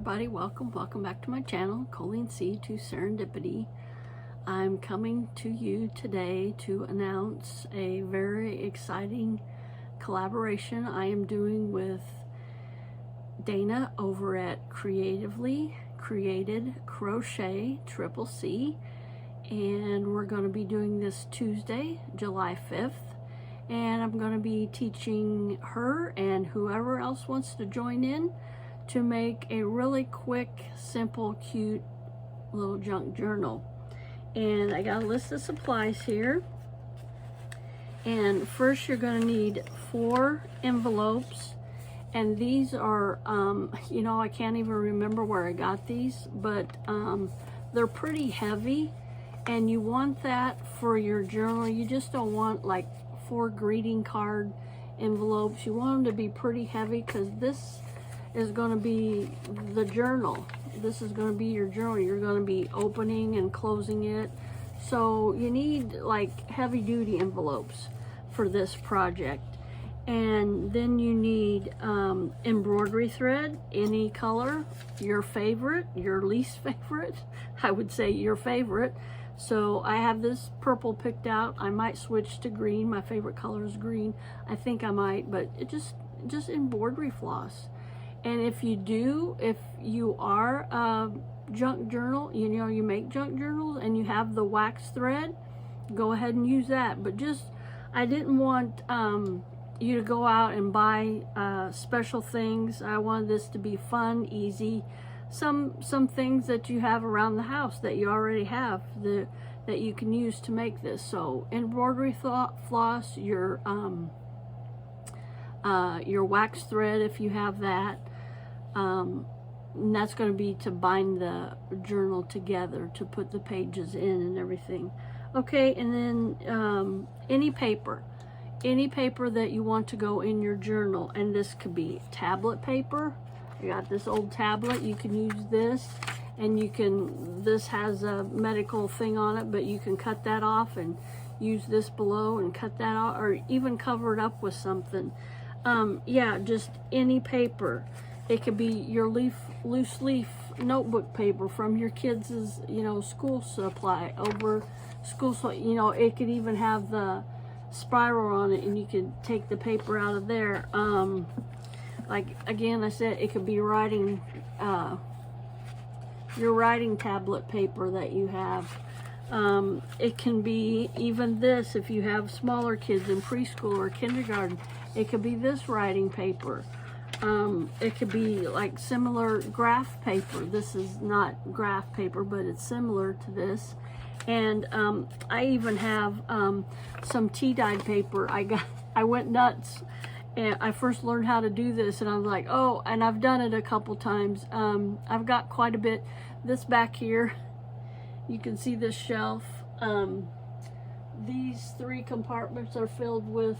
everybody, welcome back to my channel, Colleen C to Serendipity. I'm coming to you today to announce a very exciting collaboration I am doing with Dana over at Creatively Created Crochet CCC, and we're going to be doing this Tuesday, July 5th, and I'm going to be teaching her and whoever else wants to join in to make a really quick, simple, cute little junk journal. And I got a list of supplies here. And first you're going to need 4 envelopes. And these are, you know, I can't even remember where I got these, but they're pretty heavy. And you want that for your journal. You just don't want like 4 greeting card envelopes. You want them to be pretty heavy because this is going to be the journal. This is going to be your journal. You're going to be opening and closing it. So you need like heavy duty envelopes for this project. And then you need embroidery thread, any color, your favorite, your least favorite. I would say your favorite. So I have this purple picked out. I might switch to green. My favorite color is green. I think I might, but it just embroidery floss. And if you are a junk journal, you know, you make junk journals and you have the wax thread, go ahead and use that. But I didn't want you to go out and buy special things. I wanted this to be fun, easy. Some things that you have around the house that you already have that you can use to make this. So embroidery floss, your wax thread if you have that. And that's going to be to bind the journal together, to put the pages in and everything. Okay, and then any paper that you want to go in your journal, and this could be tablet paper. I got this old tablet. You can use this, and this has a medical thing on it, but you can cut that off and use this below and cut that off, or even cover it up with something. Yeah, just any paper. It could be your loose leaf notebook paper from your kids' school supply over school. So, it could even have the spiral on it, and you could take the paper out of there. Like again, I said it could be writing, your writing tablet paper that you have. It can be even this if you have smaller kids in preschool or kindergarten. It could be this writing paper. It could be like similar graph paper. This is not graph paper, but it's similar to this. And I even have some tea-dyed paper. I went nuts, and I first learned how to do this, and I was like, oh, and I've done it a couple times. I've got quite a bit. This back here, you can see this shelf. These 3 compartments are filled with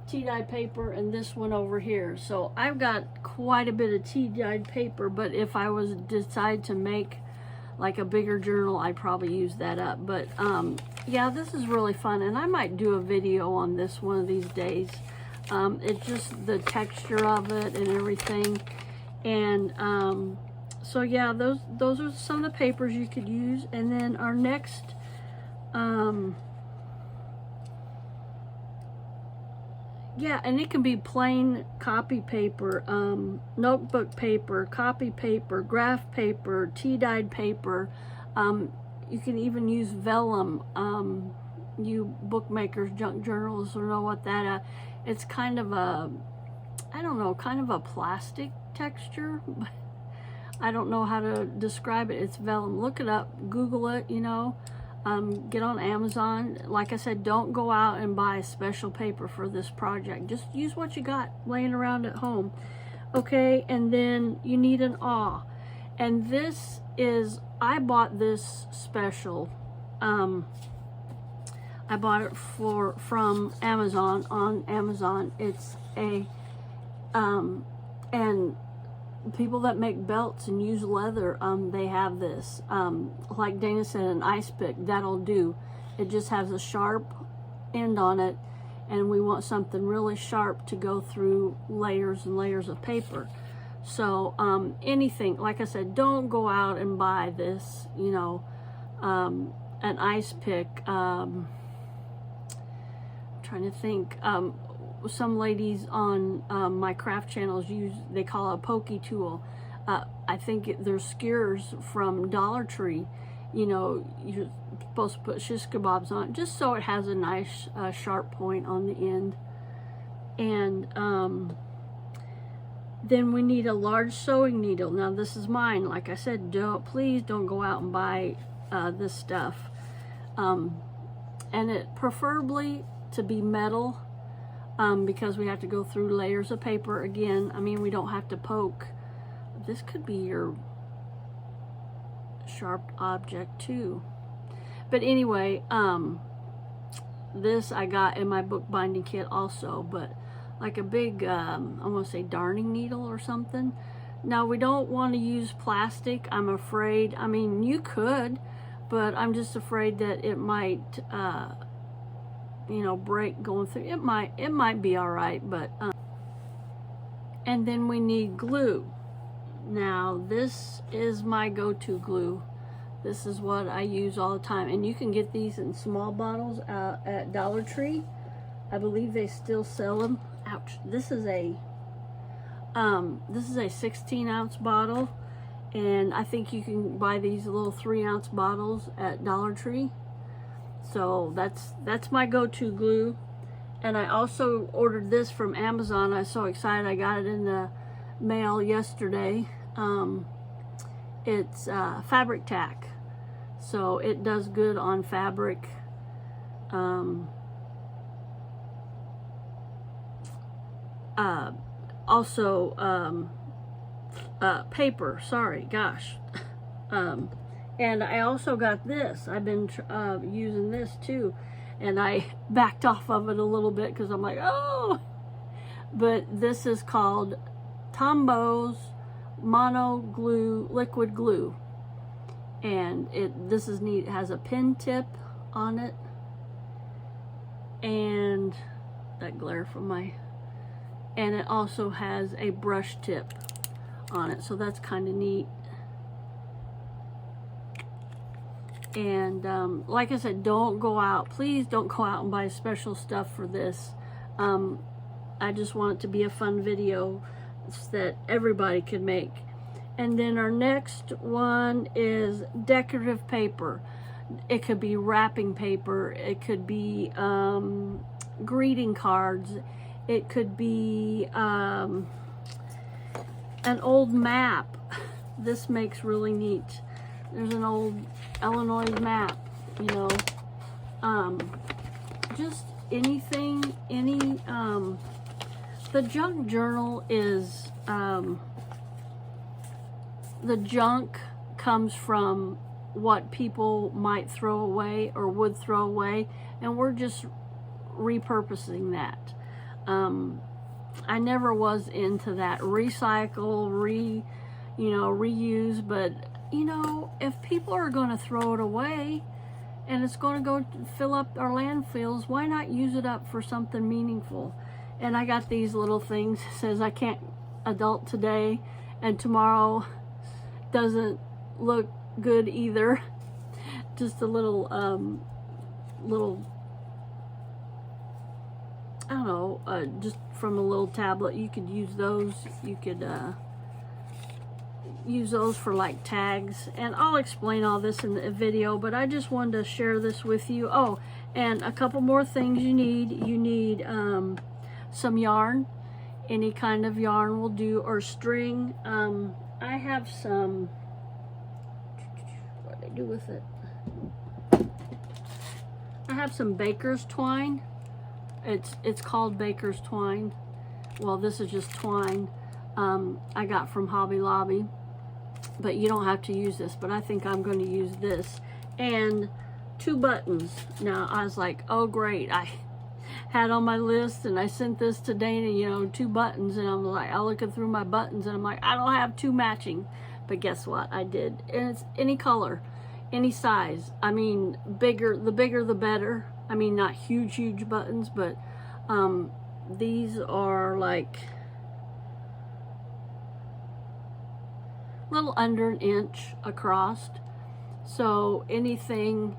tea-dyed paper, and this one over here. So I've got quite a bit of tea-dyed paper, but if I was decide to make like a bigger journal, I'd probably use that up. But yeah, this is really fun, and I might do a video on this one of these days. It's just the texture of it and everything. And so yeah, those are some of the papers you could use. And then our next yeah, and it can be plain copy paper, notebook paper, copy paper, graph paper, tea-dyed paper. You can even use vellum. You bookmakers, junk journals, or know what that it's kind of a, I don't know, kind of a plastic texture. I don't know how to describe it. It's vellum. Look it up, Google it, get on Amazon. Like I said, don't go out and buy special paper for this project. Just use what you got laying around at home. Okay, and then you need an awl. And this is, I bought this special. I bought it from Amazon, on Amazon. It's a, and people that make belts and use leather, they have this. Like Dana said, an ice pick, that'll do. It just has a sharp end on it, and we want something really sharp to go through layers and layers of paper. So anything, like I said, don't go out and buy this, you know, an ice pick. I'm trying to think. Some ladies on my craft channels they call it a pokey tool. I think there's skewers from Dollar Tree. You know, you're supposed to put shish kebabs on it just so it has a nice sharp point on the end. And then we need a large sewing needle. Now this is mine. Like I said, please don't go out and buy this stuff. And it preferably to be metal, because we have to go through layers of paper again. I mean, we don't have to poke. This could be your sharp object too. But anyway, this I got in my bookbinding kit also, but like a big, I want to say darning needle or something. Now we don't want to use plastic, I'm afraid. I mean, you could, but I'm just afraid that it might, you know, break going through. It might be all right, but, and then we need glue. Now this is my go-to glue. This is what I use all the time, and you can get these in small bottles at Dollar Tree. I believe they still sell them. Ouch! This is a 16-ounce bottle, and I think you can buy these little 3-ounce bottles at Dollar Tree. So that's my go-to glue. And I also ordered this from Amazon. I was so excited. I got it in the mail yesterday. It's fabric tack, so it does good on fabric. Also paper, sorry, gosh. And I also got this. I've been using this too, and I backed off of it a little bit because I'm like, oh. But this is called Tombo's Mono Glue Liquid Glue, and this is neat. It has a pin tip on it, and that glare from my, and it also has a brush tip on it, so that's kind of neat. And like I said, don't go out, please don't go out and buy special stuff for this. I just want it to be a fun video that everybody could make. And then our next one is decorative paper. It could be wrapping paper, it could be greeting cards, it could be an old map. This makes really neat. There's an old Illinois map, you know, just anything, the junk journal is, the junk comes from what people might throw away or would throw away, and we're just repurposing that. I never was into that recycle, reuse, but you know, if people are going to throw it away and it's going to go fill up our landfills, why not use it up for something meaningful? And I got these little things. It says I can't adult today, and tomorrow doesn't look good either. Just a little I don't know, just from a little tablet. You could use those. You could use those for like tags, and I'll explain all this in the video, but I just wanted to share this with you. Oh, and a couple more things you need some yarn. Any kind of yarn will do, or string. I have some, what do I do with it? I have some baker's twine. It's called baker's twine. Well, this is just twine I got from Hobby Lobby, but you don't have to use this, but I think I'm going to use this. And 2 buttons. Now I was like, oh great, I had on my list and I sent this to Dana, you know, 2 buttons, and I'm like, I'm looking through my buttons and I'm like, I don't have 2 matching. But guess what, I did. And it's any color, any size. I mean, the bigger the better. I mean, not huge buttons, but these are like little under an inch across. So anything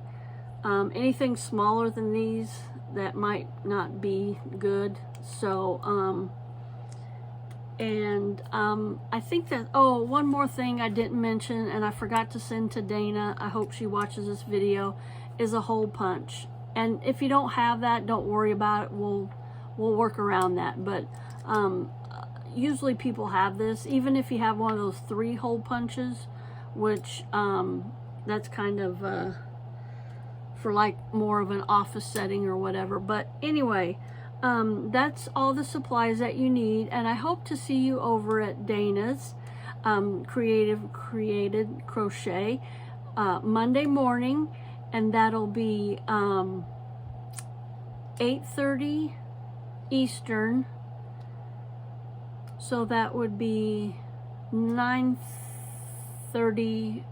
smaller than these, that might not be good. So I think that, oh, one more thing I didn't mention, and I forgot to send to Dana, I hope she watches this video, is a hole punch. And if you don't have that, don't worry about it. We'll work around that. But usually people have this, even if you have one of those 3-hole punches, which that's kind of for like more of an office setting or whatever. But anyway, that's all the supplies that you need, and I hope to see you over at Dana's Created Crochet Monday morning, and that'll be 8:30 Eastern, so that would be 8:30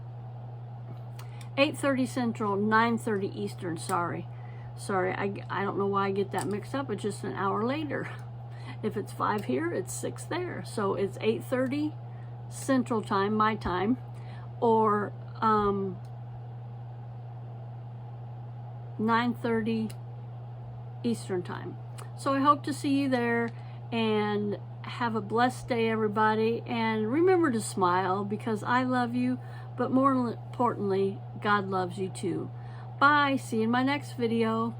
Central, 9:30 Eastern, sorry, I don't know why I get that mixed up. It's just an hour later. If it's 5 here, it's 6 there. So it's 8:30 Central Time, my time, or 9:30 Eastern Time. So I hope to see you there, and have a blessed day, everybody. And remember to smile, because I love you, but more importantly, God loves you too. Bye. See you in my next video.